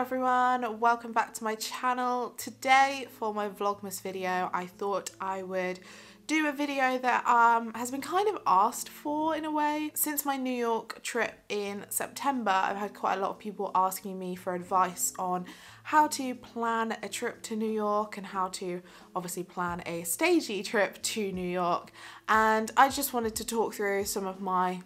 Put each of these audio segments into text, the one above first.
everyone, welcome back to my channel. Today for my Vlogmas video I thought I would do a video that has been kind of asked for in a way. Since my New York trip in September, I've had quite a lot of people asking me for advice on how to plan a trip to New York and how to obviously plan a stagey trip to New York, and I just wanted to talk through some of my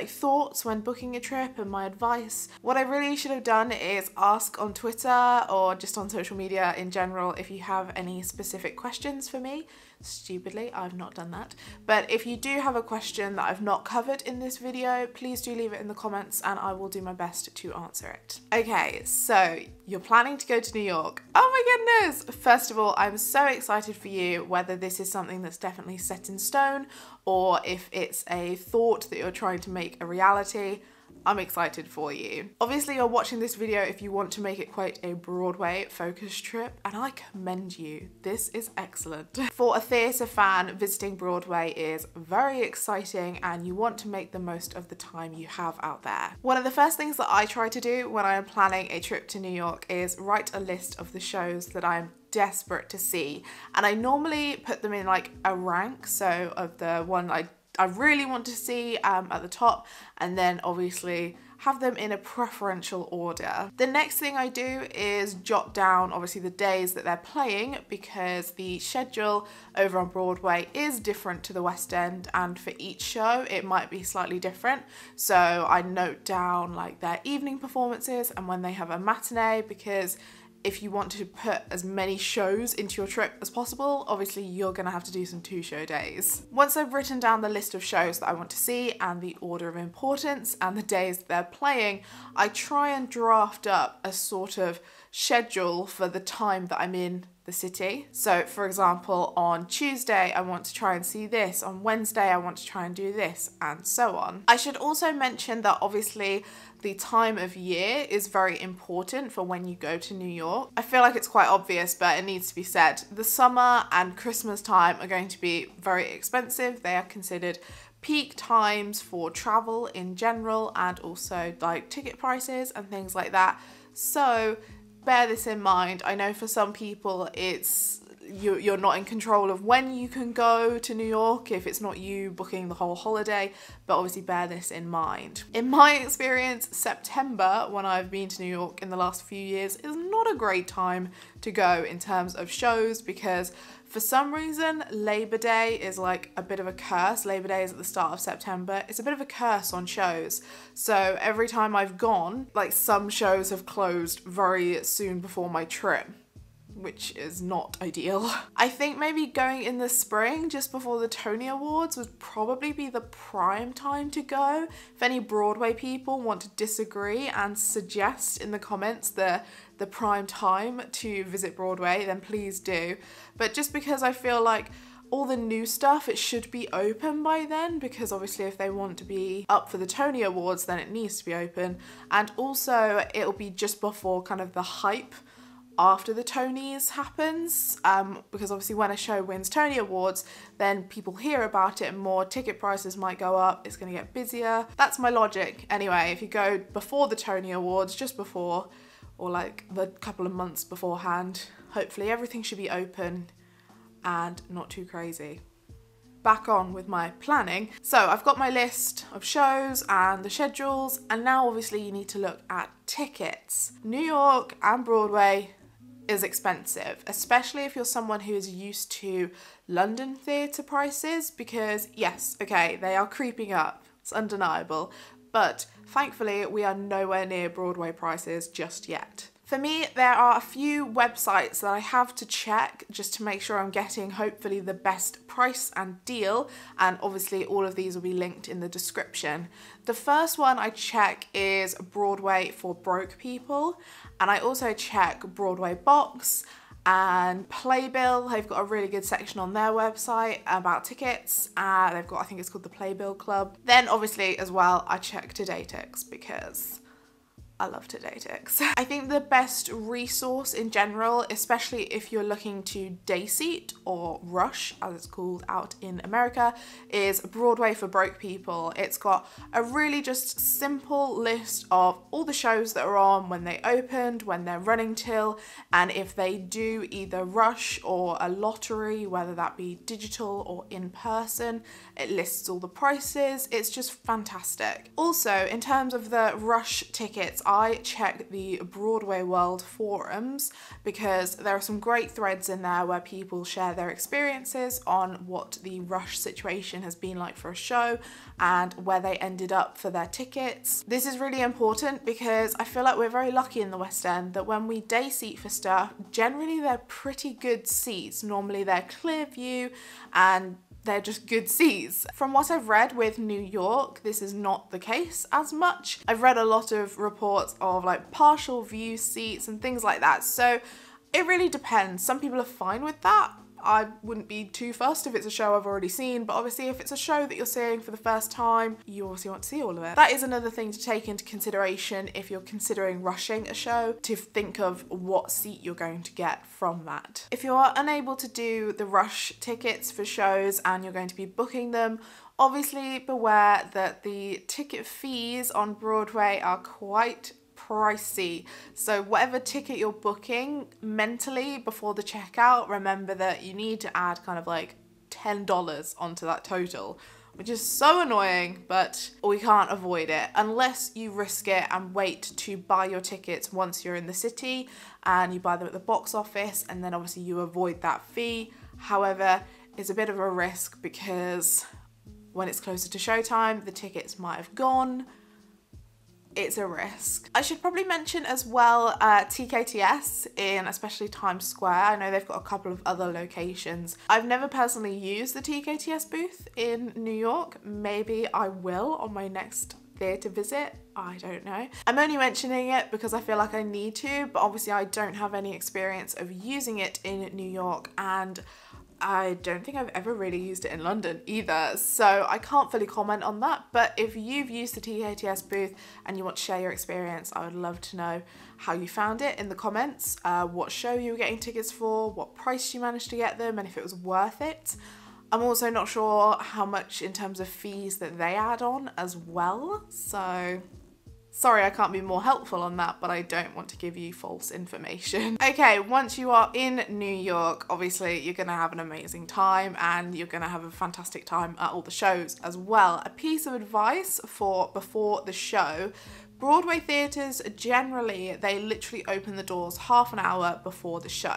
thoughts when booking a trip and my advice. What I really should have done is ask on Twitter or just on social media in general if you have any specific questions for me. Stupidly, I've not done that. But if you do have a question that I've not covered in this video, please do leave it in the comments and I will do my best to answer it. Okay, so you're planning to go to New York. Oh my goodness! First of all, I'm so excited for you, whether this is something that's definitely set in stone or if it's a thought that you're trying to make a reality. I'm excited for you. Obviously, you're watching this video if you want to make it quite a Broadway focused trip, and I commend you. This is excellent. For a theatre fan, visiting Broadway is very exciting and you want to make the most of the time you have out there. One of the first things that I try to do when I am planning a trip to New York is write a list of the shows that I'm desperate to see, and I normally put them in like a rank, so of the one I really want to see at the top, and then obviously have them in a preferential order. The next thing I do is jot down obviously the days that they're playing, because the schedule over on Broadway is different to the West End, and for each show it might be slightly different. So I note down like their evening performances and when they have a matinee, because if you want to put as many shows into your trip as possible, obviously you're gonna have to do some 2-show days. Once I've written down the list of shows that I want to see and the order of importance and the days they're playing, I try and draft up a sort of schedule for the time that I'm in the city. So for example, on Tuesday I want to try and see this, on Wednesday I want to try and do this, and so on. I should also mention that obviously the time of year is very important for when you go to New York. I feel like it's quite obvious, but it needs to be said. The summer and Christmas time are going to be very expensive. They are considered peak times for travel in general, and also like ticket prices and things like that. So bear this in mind. I know for some people you're not in control of when you can go to New York if it's not you booking the whole holiday, but obviously bear this in mind. In my experience, September, when I've been to New York in the last few years, is not a great time to go in terms of shows, because for some reason Labor Day is like a bit of a curse. Labor Day is at the start of September. It's a bit of a curse on shows. So every time I've gone, like some shows have closed very soon before my trip, which is not ideal. I think maybe going in the spring, just before the Tony Awards, would probably be the prime time to go. If any Broadway people want to disagree and suggest in the comments the prime time to visit Broadway, then please do. But just because I feel like all the new stuff, it should be open by then, because obviously if they want to be up for the Tony Awards, then it needs to be open. And also it'll be just before kind of the hype after the Tonys happens, because obviously when a show wins Tony Awards, then people hear about it and more, ticket prices might go up, it's going to get busier. That's my logic. Anyway, if you go before the Tony Awards, just before, or like the couple of months beforehand, hopefully everything should be open and not too crazy. Back on with my planning. So I've got my list of shows and the schedules, and now obviously you need to look at tickets. New York and Broadway is expensive, especially if you're someone who is used to London theatre prices, because yes, okay, they are creeping up, it's undeniable, but thankfully we are nowhere near Broadway prices just yet. For me, there are a few websites that I have to check just to make sure I'm getting hopefully the best price and deal, and obviously all of these will be linked in the description. The first one I check is Broadway for broke people, and I also check Broadway Box and Playbill. They've got a really good section on their website about tickets. They've got, I think it's called the Playbill Club. Then obviously as well, I check TKTS, because I love TKTS. I think the best resource in general, especially if you're looking to day seat or rush as it's called out in America, is Broadway for broke people. It's got a really just simple list of all the shows that are on, when they opened, when they're running till, and if they do either rush or a lottery, whether that be digital or in person. It lists all the prices. It's just fantastic. Also, in terms of the rush tickets, I check the Broadway World forums because there are some great threads in there where people share their experiences on what the rush situation has been like for a show and where they ended up for their tickets. This is really important because I feel like we're very lucky in the West End that when we day seat for stuff, generally they're pretty good seats. Normally they're clear view and they're just good seats. From what I've read with New York, this is not the case as much. I've read a lot of reports of like partial view seats and things like that. So it really depends. Some people are fine with that. I wouldn't be too fussed if it's a show I've already seen, but obviously if it's a show that you're seeing for the first time, you obviously want to see all of it. That is another thing to take into consideration if you're considering rushing a show, to think of what seat you're going to get from that. If you are unable to do the rush tickets for shows and you're going to be booking them, obviously beware that the ticket fees on Broadway are quite pricey. So whatever ticket you're booking mentally before the checkout, remember that you need to add kind of like $10 onto that total, which is so annoying, but we can't avoid it unless you risk it and wait to buy your tickets once you're in the city and you buy them at the box office, and then obviously you avoid that fee. However, it's a bit of a risk because when it's closer to showtime, the tickets might have gone. It's a risk. I should probably mention as well TKTS in especially Times Square. I know they've got a couple of other locations. I've never personally used the TKTS booth in New York. Maybe I will on my next theatre visit. I don't know. I'm only mentioning it because I feel like I need to, but obviously I don't have any experience of using it in New York, and I don't think I've ever really used it in London either, so I can't fully comment on that. But if you've used the TKTS booth and you want to share your experience, I would love to know how you found it in the comments, what show you were getting tickets for, what price you managed to get them, and if it was worth it. I'm also not sure how much in terms of fees that they add on as well, so sorry I can't be more helpful on that, but I don't want to give you false information. Okay, once you are in New York, obviously you're gonna have an amazing time and you're gonna have a fantastic time at all the shows as well. A piece of advice for before the show: Broadway theatres generally, they literally open the doors half an hour before the show.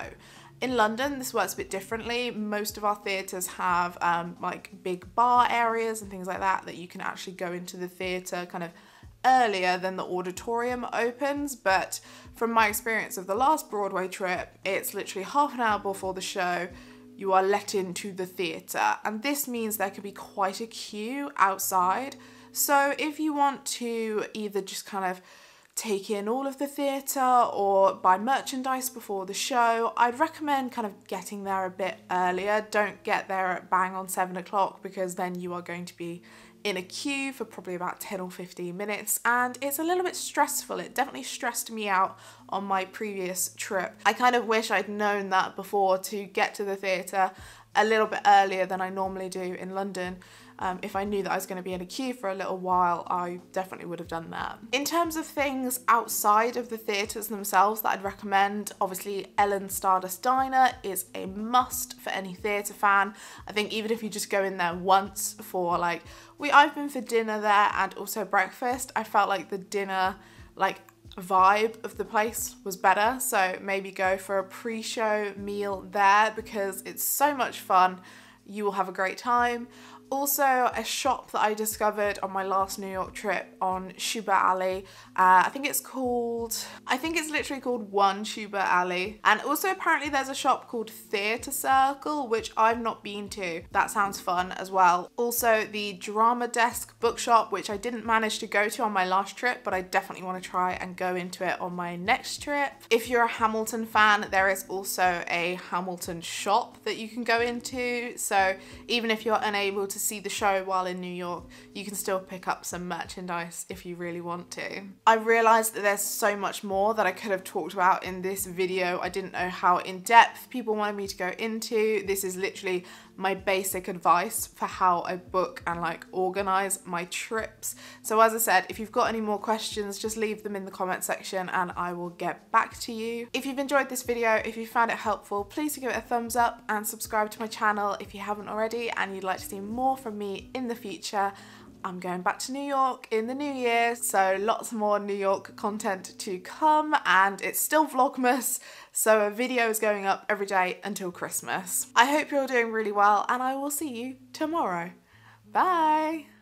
In London, this works a bit differently. Most of our theatres have like big bar areas and things like that that you can actually go into the theatre kind of earlier than the auditorium opens, but from my experience of the last Broadway trip, it's literally half an hour before the show you are let into the theatre, and this means there could be quite a queue outside. So if you want to either just kind of take in all of the theatre or buy merchandise before the show, I'd recommend kind of getting there a bit earlier. Don't get there at bang on 7 o'clock because then you are going to be in a queue for probably about 10 or 15 minutes and it's a little bit stressful. It definitely stressed me out on my previous trip. I kind of wish I'd known that before to get to the theatre a little bit earlier than I normally do in London. If I knew that I was going to be in a queue for a little while, I definitely would have done that. In terms of things outside of the theatres themselves that I'd recommend, obviously Ellen's Stardust Diner is a must for any theatre fan. I think even if you just go in there once for like, I've been for dinner there and also breakfast, I felt like the dinner vibe of the place was better, so maybe go for a pre-show meal there because it's so much fun. You will have a great time. Also, a shop that I discovered on my last New York trip on Shubert Alley, I think think it's literally called One Tuber Alley. And also apparently there's a shop called Theatre Circle, which I've not been to. That sounds fun as well. Also the Drama Desk bookshop, which I didn't manage to go to on my last trip, but I definitely want to try and go into it on my next trip. If you're a Hamilton fan, there is also a Hamilton shop that you can go into. So even if you're unable to see the show while in New York, you can still pick up some merchandise if you really want to. I realized that there's so much more that I could have talked about in this video. I didn't know how in depth people wanted me to go into. This is literally my basic advice for how I book and like organize my trips. So as I said, if you've got any more questions, just leave them in the comment section and I will get back to you. If you've enjoyed this video, if you found it helpful, please give it a thumbs up and subscribe to my channel if you haven't already and you'd like to see more from me in the future. I'm going back to New York in the new year, so lots more New York content to come, and it's still Vlogmas, so a video is going up every day until Christmas. I hope you're doing really well and I will see you tomorrow. Bye!